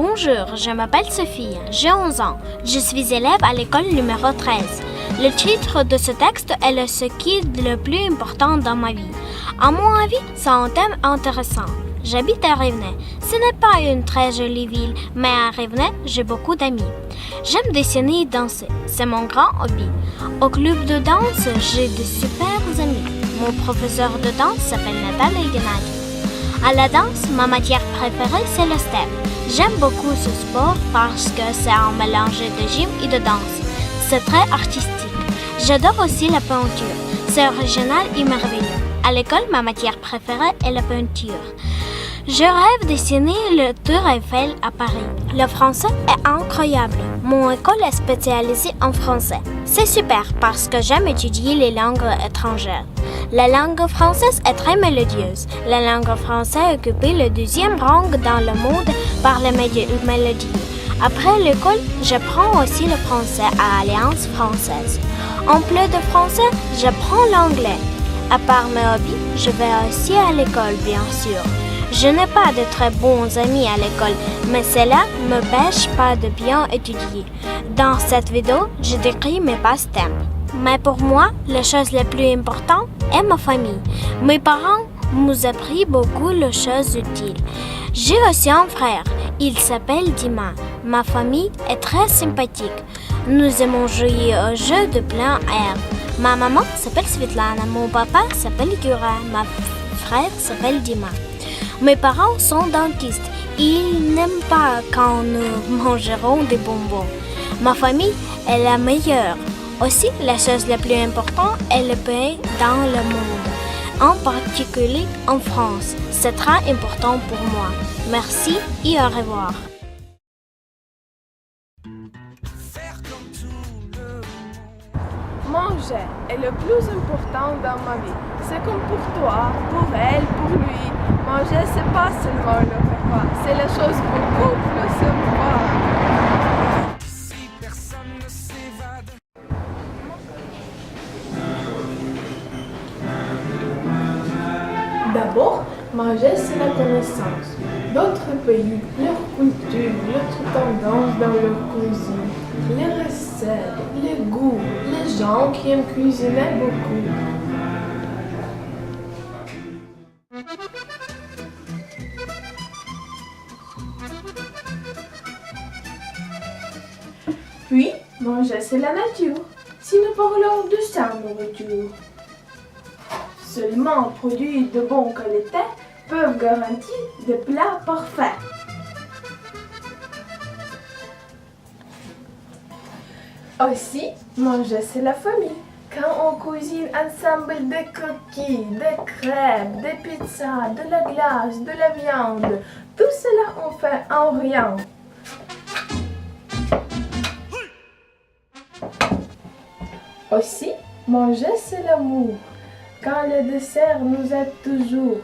Bonjour, je m'appelle Sophie, j'ai 11 ans. Je suis élève à l'école numéro 13. Le titre de ce texte est ce qui est le plus important dans ma vie. À mon avis, c'est un thème intéressant. J'habite à Rivne. Ce n'est pas une très jolie ville, mais à Rivne, j'ai beaucoup d'amis. J'aime dessiner et danser, c'est mon grand hobby. Au club de danse, j'ai de super amis. Mon professeur de danse s'appelle Nathalie Gennady. À la danse, ma matière préférée, c'est le step. J'aime beaucoup ce sport parce que c'est un mélange de gym et de danse. C'est très artistique. J'adore aussi la peinture. C'est original et merveilleux. À l'école, ma matière préférée est la peinture. Je rêve de dessiner le Tour Eiffel à Paris. Le français est incroyable. Mon école est spécialisée en français. C'est super parce que j'aime étudier les langues étrangères. La langue française est très mélodieuse. La langue française occupe le deuxième rang dans le monde par les mélodies. Après l'école, j'apprends aussi le français à Alliance française. En plus de français, j'apprends l'anglais. À part mes hobbies, je vais aussi à l'école, bien sûr. Je n'ai pas de très bons amis à l'école, mais cela ne m'empêche pas de bien étudier. Dans cette vidéo, je décris mes passe-temps. Mais pour moi, la chose la plus importante est ma famille. Mes parents m'ont appris beaucoup de choses utiles. J'ai aussi un frère. Il s'appelle Dima. Ma famille est très sympathique. Nous aimons jouer aux jeux de plein air. Ma maman s'appelle Svetlana. Mon papa s'appelle Yura. Ma frère s'appelle Dima. Mes parents sont dentistes. Ils n'aiment pas quand nous mangerons des bonbons. Ma famille est la meilleure. Aussi, la chose la plus importante est le paix dans le monde, en particulier en France. C'est très important pour moi. Merci et au revoir. Manger est le plus important dans ma vie. C'est comme pour toi, pour elle, pour lui. Manger, c'est pas seulement le repas, c'est la chose beaucoup plus importante. D'abord, manger, c'est la connaissance d'autres pays, leur culture, leur tendance dans leur cuisine, les recettes, les goûts, les gens qui aiment cuisiner beaucoup. Puis, manger, c'est la nature. Si nous parlons de sa nourriture, seulement produits de bonne qualité peuvent garantir des plats parfaits. Aussi, manger, c'est la famille. Quand on cuisine ensemble des cookies, des crêpes, des pizzas, de la glace, de la viande, tout cela on fait en rien. Aussi, manger, c'est l'amour. Quand le dessert nous aide toujours,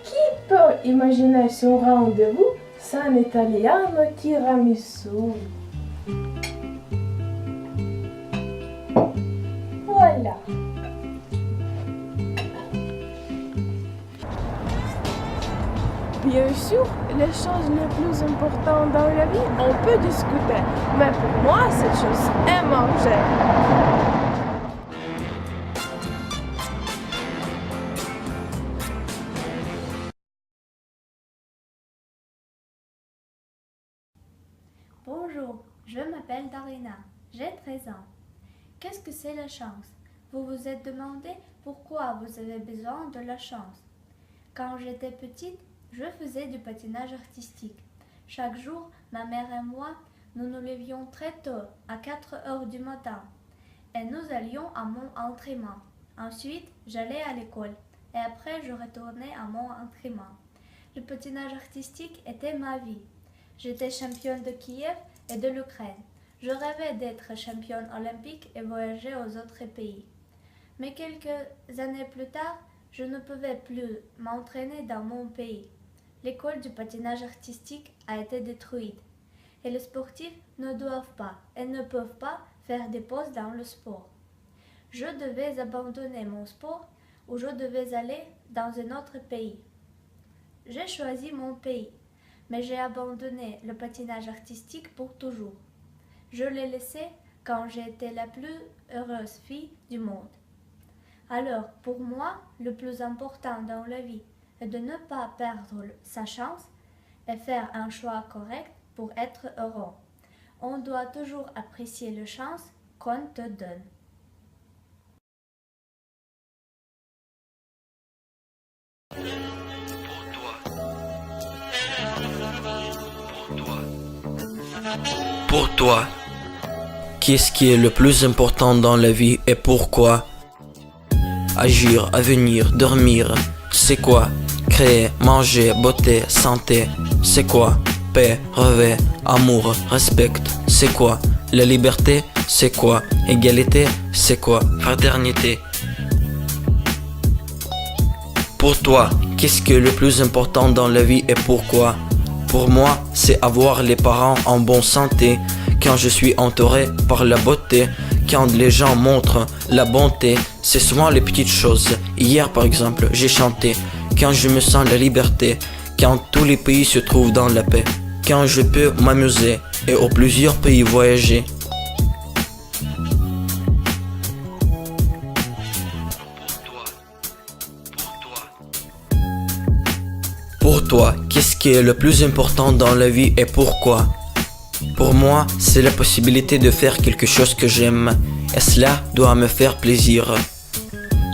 qui peut imaginer son rendez-vous sans italiano tiramisu? Voilà. Bien sûr, les choses les plus importantes dans la vie, on peut discuter. Mais pour moi, cette chose est manger. Bonjour, je m'appelle Darina, j'ai 13 ans. Qu'est-ce que c'est la chance? Vous vous êtes demandé pourquoi vous avez besoin de la chance. Quand j'étais petite, je faisais du patinage artistique. Chaque jour, ma mère et moi, nous nous levions très tôt, à 4 heures du matin, et nous allions à mon entraînement. Ensuite, j'allais à l'école, et après, je retournais à mon entraînement. Le patinage artistique était ma vie. J'étais championne de Kiev et de l'Ukraine. Je rêvais d'être championne olympique et voyager aux autres pays. Mais quelques années plus tard, je ne pouvais plus m'entraîner dans mon pays. L'école du patinage artistique a été détruite. Et les sportifs ne doivent pas et ne peuvent pas faire des pauses dans le sport. Je devais abandonner mon sport ou je devais aller dans un autre pays. J'ai choisi mon pays. mais j'ai abandonné le patinage artistique pour toujours. Je l'ai laissé quand j'étais la plus heureuse fille du monde. Alors, pour moi, le plus important dans la vie est de ne pas perdre sa chance et faire un choix correct pour être heureux. On doit toujours apprécier la chance qu'on te donne. Pour toi, qu'est-ce qui est le plus important dans la vie et pourquoi? Agir, avenir, dormir, c'est quoi? Créer, manger, beauté, santé, c'est quoi? Paix, rêver, amour, respect, c'est quoi? La liberté, c'est quoi? Égalité, c'est quoi? Fraternité. Pour toi, qu'est-ce qui est le plus important dans la vie et pourquoi? Pour moi, c'est avoir les parents en bonne santé, quand je suis entouré par la beauté, quand les gens montrent la bonté, c'est souvent les petites choses. Hier par exemple, j'ai chanté, quand je me sens la liberté, quand tous les pays se trouvent dans la paix, quand je peux m'amuser et au plusieurs pays voyager. Pour toi, qu'est-ce qui est le plus important dans la vie et pourquoi? Pour moi, c'est la possibilité de faire quelque chose que j'aime, et cela doit me faire plaisir.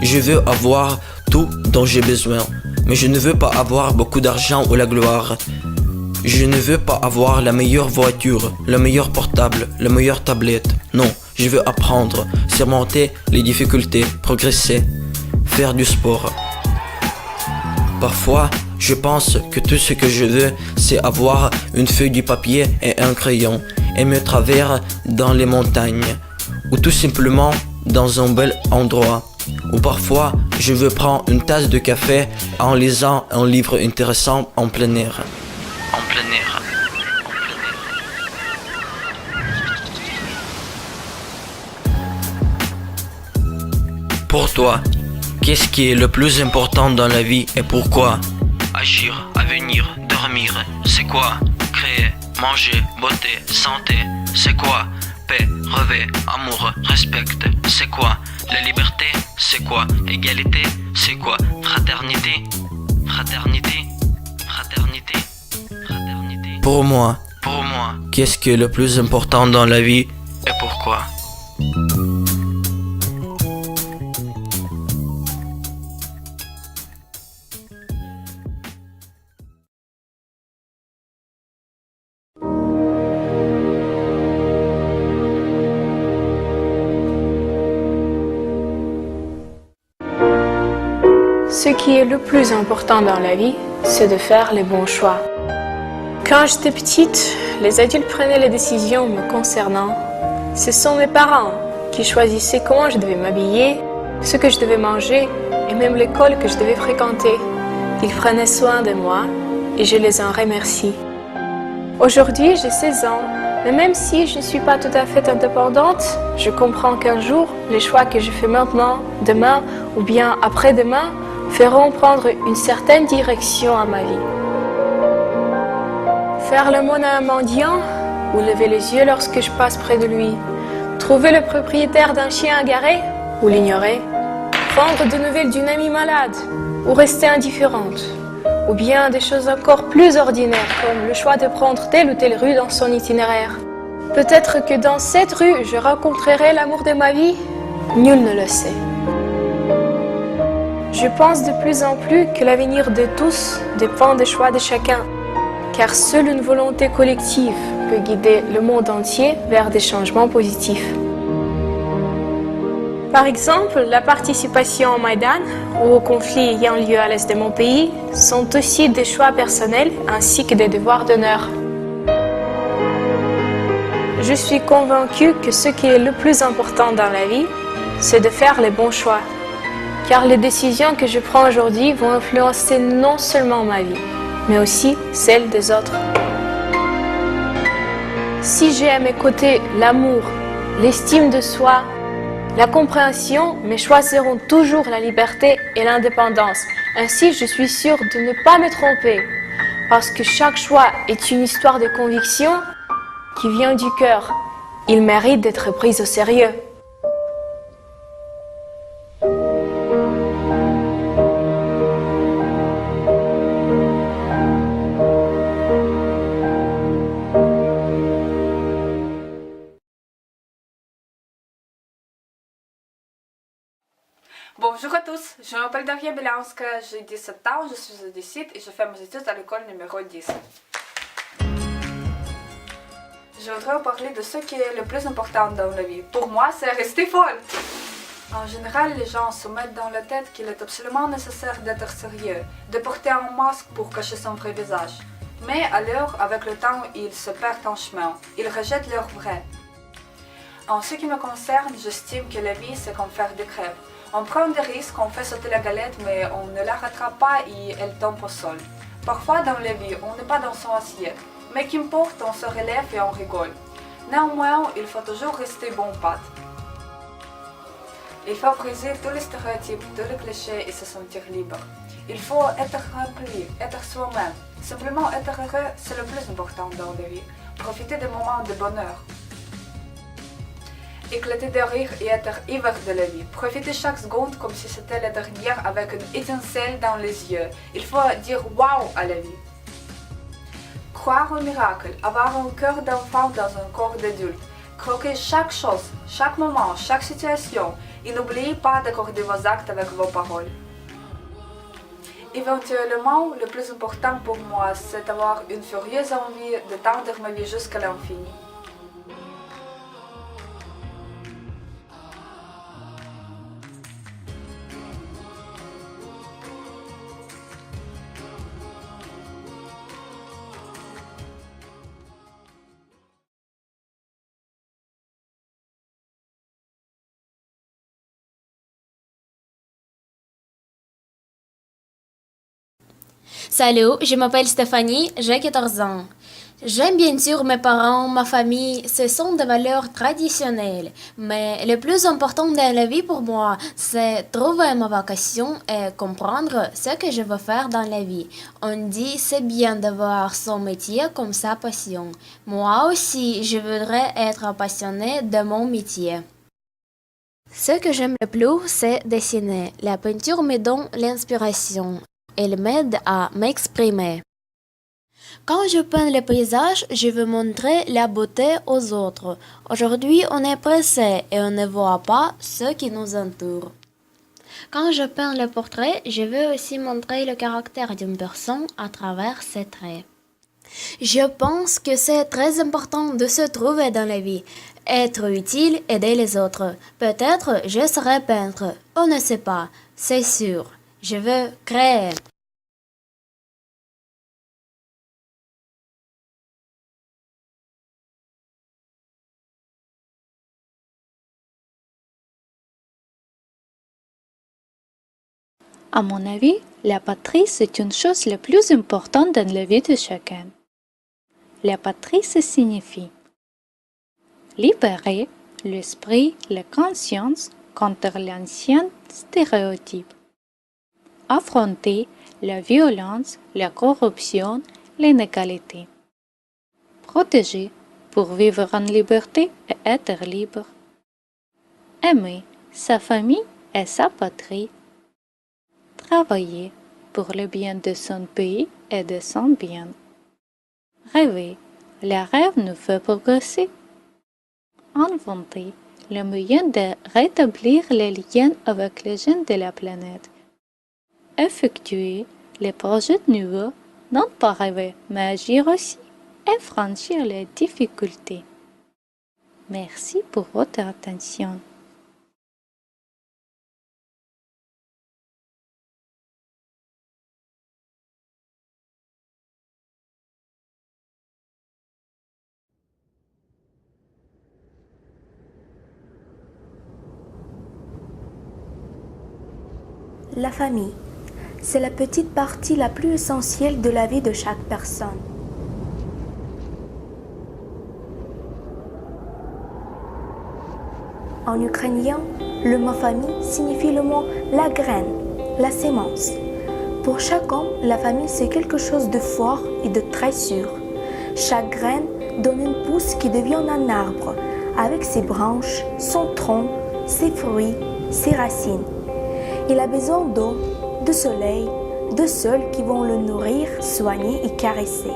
Je veux avoir tout dont j'ai besoin, mais je ne veux pas avoir beaucoup d'argent ou la gloire. Je ne veux pas avoir la meilleure voiture, le meilleur portable, la meilleure tablette. Non, je veux apprendre, surmonter les difficultés, progresser, faire du sport. Parfois, je pense que tout ce que je veux, c'est avoir une feuille de papier et un crayon et me traverser dans les montagnes ou tout simplement dans un bel endroit. Ou parfois, je veux prendre une tasse de café en lisant un livre intéressant en plein air. En plein air. Pour toi, qu'est-ce qui est le plus important dans la vie et pourquoi? Agir, avenir, dormir, c'est quoi? Créer, manger, beauté, santé, c'est quoi? Paix, rêver, amour, respect, c'est quoi? La liberté, c'est quoi? Égalité, c'est quoi? Fraternité, fraternité, fraternité, fraternité. Pour moi, qu'est-ce qui est le plus important dans la vie et pourquoi? Ce qui est le plus important dans la vie, c'est de faire les bons choix. Quand j'étais petite, les adultes prenaient les décisions me concernant. Ce sont mes parents qui choisissaient comment je devais m'habiller, ce que je devais manger et même l'école que je devais fréquenter. Ils prenaient soin de moi et je les en remercie. Aujourd'hui, j'ai 16 ans, mais même si je ne suis pas tout à fait indépendante, je comprends qu'un jour, les choix que je fais maintenant, demain ou bien après-demain feront prendre une certaine direction à ma vie. Faire l'aumône à un mendiant ou lever les yeux lorsque je passe près de lui. Trouver le propriétaire d'un chien agarré ou l'ignorer. Prendre de nouvelles d'une amie malade ou rester indifférente. Ou bien des choses encore plus ordinaires comme le choix de prendre telle ou telle rue dans son itinéraire. Peut-être que dans cette rue, je rencontrerai l'amour de ma vie. Nul ne le sait. Je pense de plus en plus que l'avenir de tous dépend des choix de chacun, car seule une volonté collective peut guider le monde entier vers des changements positifs. Par exemple, la participation au Maïdan ou aux conflits ayant lieu à l'est de mon pays sont aussi des choix personnels ainsi que des devoirs d'honneur. Je suis convaincue que ce qui est le plus important dans la vie, c'est de faire les bons choix. Car les décisions que je prends aujourd'hui vont influencer non seulement ma vie, mais aussi celle des autres. Si j'ai à mes côtés l'amour, l'estime de soi, la compréhension, mes choix seront toujours la liberté et l'indépendance. Ainsi, je suis sûre de ne pas me tromper. Parce que chaque choix est une histoire de conviction qui vient du cœur. Il mérite d'être pris au sérieux. Bonjour à tous, je m'appelle Daria Belianska, j'ai 17 ans, je suis audicite et je fais mes études à l'école numéro 10. Je voudrais vous parler de ce qui est le plus important dans la vie. Pour moi, c'est rester folle. En général, les gens se mettent dans la tête qu'il est absolument nécessaire d'être sérieux, de porter un masque pour cacher son vrai visage. Mais alors, avec le temps, ils se perdent en chemin, ils rejettent leur vrai. En ce qui me concerne, j'estime que la vie, c'est comme faire des crêpes. On prend des risques, on fait sauter la galette, mais on ne la rattrape pas et elle tombe au sol. Parfois dans la vie, on n'est pas dans son assiette, mais qu'importe, on se relève et on rigole. Néanmoins, il faut toujours rester bon pâte. Il faut briser tous les stéréotypes, tous les clichés et se sentir libre. Il faut être rempli, être soi-même. Simplement être heureux, c'est le plus important dans la vie. Profiter des moments de bonheur. Éclater de rire et être ivre de la vie. Profiter chaque seconde comme si c'était la dernière avec une étincelle dans les yeux. Il faut dire waouh à la vie. Croire au miracle, avoir un cœur d'enfant dans un corps d'adulte. Croquer chaque chose, chaque moment, chaque situation. Et n'oubliez pas d'accorder vos actes avec vos paroles. Éventuellement, le plus important pour moi, c'est d'avoir une furieuse envie de tendre ma vie jusqu'à l'infini. Salut, je m'appelle Stéphanie, j'ai 14 ans. J'aime bien sûr mes parents, ma famille, ce sont des valeurs traditionnelles. Mais le plus important dans la vie pour moi, c'est trouver ma vocation et comprendre ce que je veux faire dans la vie. On dit c'est bien d'avoir son métier comme sa passion. Moi aussi, je voudrais être passionnée de mon métier. Ce que j'aime le plus, c'est dessiner. La peinture me donne l'inspiration. Elle m'aide à m'exprimer. Quand je peins les paysages, je veux montrer la beauté aux autres. Aujourd'hui, on est pressé et on ne voit pas ce qui nous entoure. Quand je peins le portrait, je veux aussi montrer le caractère d'une personne à travers ses traits. Je pense que c'est très important de se trouver dans la vie, être utile, aider les autres. Peut-être je serai peintre, on ne sait pas, c'est sûr. Je veux créer. À mon avis, la patrie, c'est une chose la plus importante dans la vie de chacun. La patrie, ça signifie libérer l'esprit, la conscience contre l'ancien stéréotype. Affronter la violence, la corruption, l'inégalité. Protéger pour vivre en liberté et être libre. Aimer sa famille et sa patrie. Travailler pour le bien de son pays et de son bien. Rêver, le rêve nous fait progresser. Inventer le moyen de rétablir les liens avec les gens de la planète. Effectuer les projets nouveaux, non pas rêver, mais agir aussi et franchir les difficultés. Merci pour votre attention. La famille, c'est la petite partie la plus essentielle de la vie de chaque personne. En ukrainien, le mot famille signifie le mot la graine, la sémence. Pour chaque homme, la famille c'est quelque chose de fort et de très sûr. Chaque graine donne une pousse qui devient un arbre, avec ses branches, son tronc, ses fruits, ses racines. Il a besoin d'eau, de soleil, de sol qui vont le nourrir, soigner et caresser.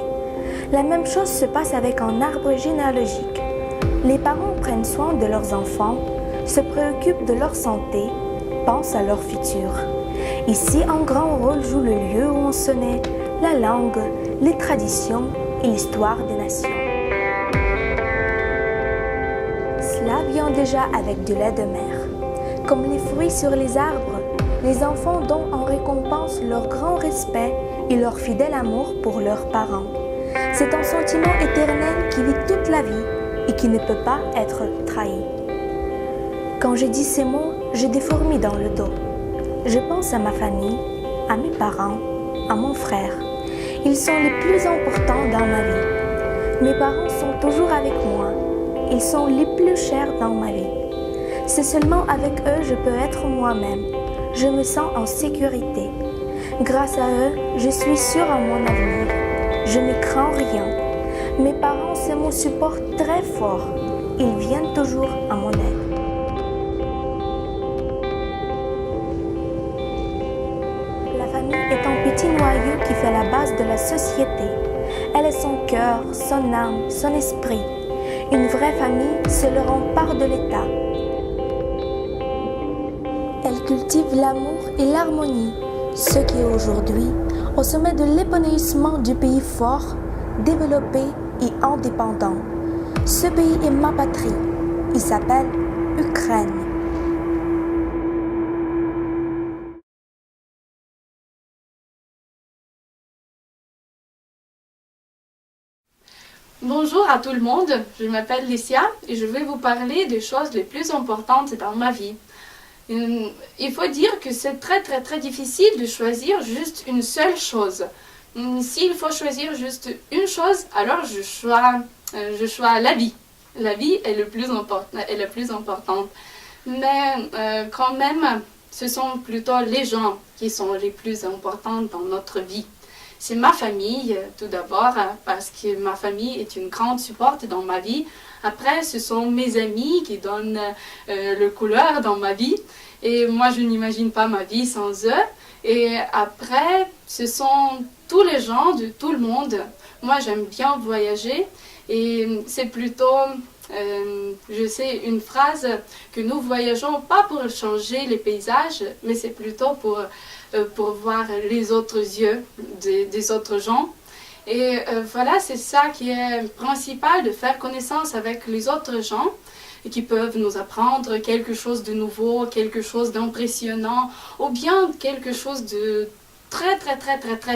La même chose se passe avec un arbre généalogique. Les parents prennent soin de leurs enfants, se préoccupent de leur santé, pensent à leur futur. Ici, un grand rôle joue le lieu où on se naît, la langue, les traditions et l'histoire des nations. Cela vient déjà avec du lait de mer. Comme les fruits sur les arbres, les enfants donnent en récompense leur grand respect et leur fidèle amour pour leurs parents. C'est un sentiment éternel qui vit toute la vie et qui ne peut pas être trahi. Quand je dis ces mots, j'ai des fourmis dans le dos. Je pense à ma famille, à mes parents, à mon frère. Ils sont les plus importants dans ma vie. Mes parents sont toujours avec moi. Ils sont les plus chers dans ma vie. C'est seulement avec eux je peux être moi-même. Je me sens en sécurité. Grâce à eux, je suis sûre à mon avenir. Je ne crains rien. Mes parents, c'est mon support très fort. Ils viennent toujours à mon aide. La famille est un petit noyau qui fait la base de la société. Elle est son cœur, son âme, son esprit. Une vraie famille, c'est le rempart de l'État. Elle cultive l'amour et l'harmonie, ce qui est aujourd'hui au sommet de l'épanouissement du pays fort, développé et indépendant. Ce pays est ma patrie. Il s'appelle Ukraine. Bonjour à tout le monde, je m'appelle Licia et je vais vous parler des choses les plus importantes dans ma vie. Il faut dire que c'est très difficile de choisir juste une seule chose. S'il faut choisir juste une chose, alors je choisis la vie. La vie est la plus importante. Mais quand même, ce sont plutôt les gens qui sont les plus importants dans notre vie. C'est ma famille, tout d'abord, parce que ma famille est une grande support dans ma vie. Après, ce sont mes amis qui donnent le couleur dans ma vie. Et moi, je n'imagine pas ma vie sans eux. Et après, ce sont tous les gens de tout le monde. Moi, j'aime bien voyager. Et c'est plutôt, je sais, une phrase que nous voyageons pas pour changer les paysages, mais c'est plutôt pour voir les autres yeux des autres gens. Et voilà, c'est ça qui est principal, de faire connaissance avec les autres gens et qui peuvent nous apprendre quelque chose de nouveau, quelque chose d'impressionnant ou bien quelque chose de très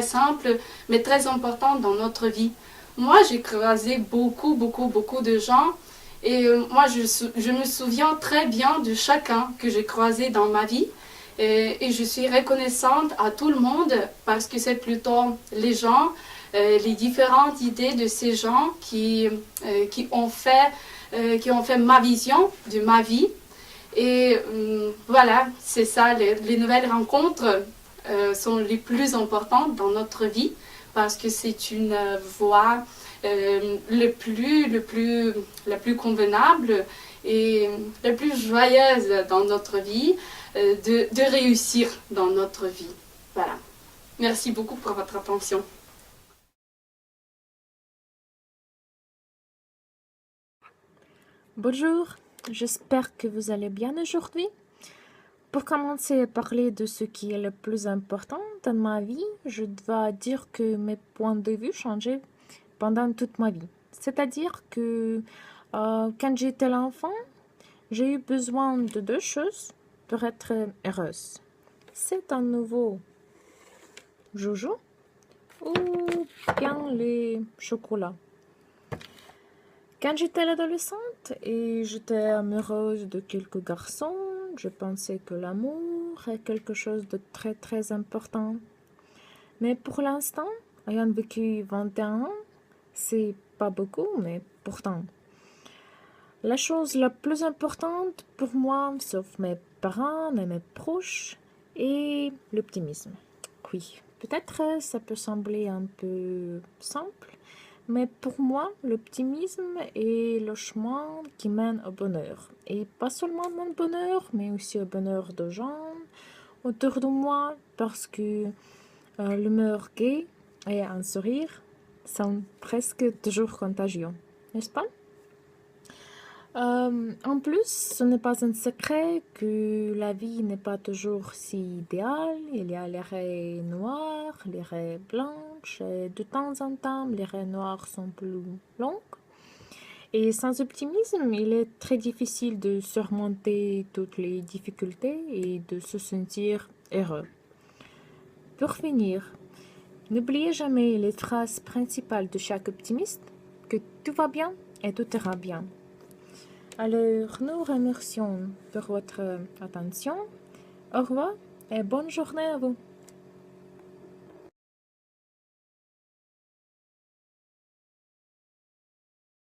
simple mais très important dans notre vie. Moi, j'ai croisé beaucoup de gens et moi, je me souviens très bien de chacun que j'ai croisé dans ma vie. Et je suis reconnaissante à tout le monde parce que c'est plutôt les gens, les différentes idées de ces gens qui ont fait ma vision de ma vie. Et voilà, c'est ça, les nouvelles rencontres sont les plus importantes dans notre vie parce que c'est une voie la plus convenable et la plus joyeuse dans notre vie. De réussir dans notre vie. Voilà. Merci beaucoup pour votre attention. Bonjour, j'espère que vous allez bien aujourd'hui. Pour commencer à parler de ce qui est le plus important dans ma vie, je dois dire que mes points de vue changeaient pendant toute ma vie. C'est-à-dire que quand j'étais l'enfant, j'ai eu besoin de deux choses pour être heureuse. C'est un nouveau joujou ou bien les chocolats. Quand j'étais l'adolescente et j'étais amoureuse de quelques garçons, je pensais que l'amour est quelque chose de très important. Mais pour l'instant, ayant vécu 21 ans, c'est pas beaucoup, mais pourtant. La chose la plus importante pour moi, sauf mes parents et mes proches, est l'optimisme. oui, peut-être ça peut sembler un peu simple, mais pour moi, l'optimisme est le chemin qui mène au bonheur. Et pas seulement mon bonheur, mais aussi au bonheur de gens autour de moi, parce que l'humeur gaie et un sourire sont presque toujours contagieux, n'est-ce pas? En plus, ce n'est pas un secret que la vie n'est pas toujours si idéale. Il y a les raies noires, les raies blanches, et de temps en temps, les raies noires sont plus longues. Et sans optimisme, il est très difficile de surmonter toutes les difficultés et de se sentir heureux. Pour finir, n'oubliez jamais les phrases principales de chaque optimiste, que tout va bien et tout ira bien. Alors, nous remercions pour votre attention. Au revoir et bonne journée à vous.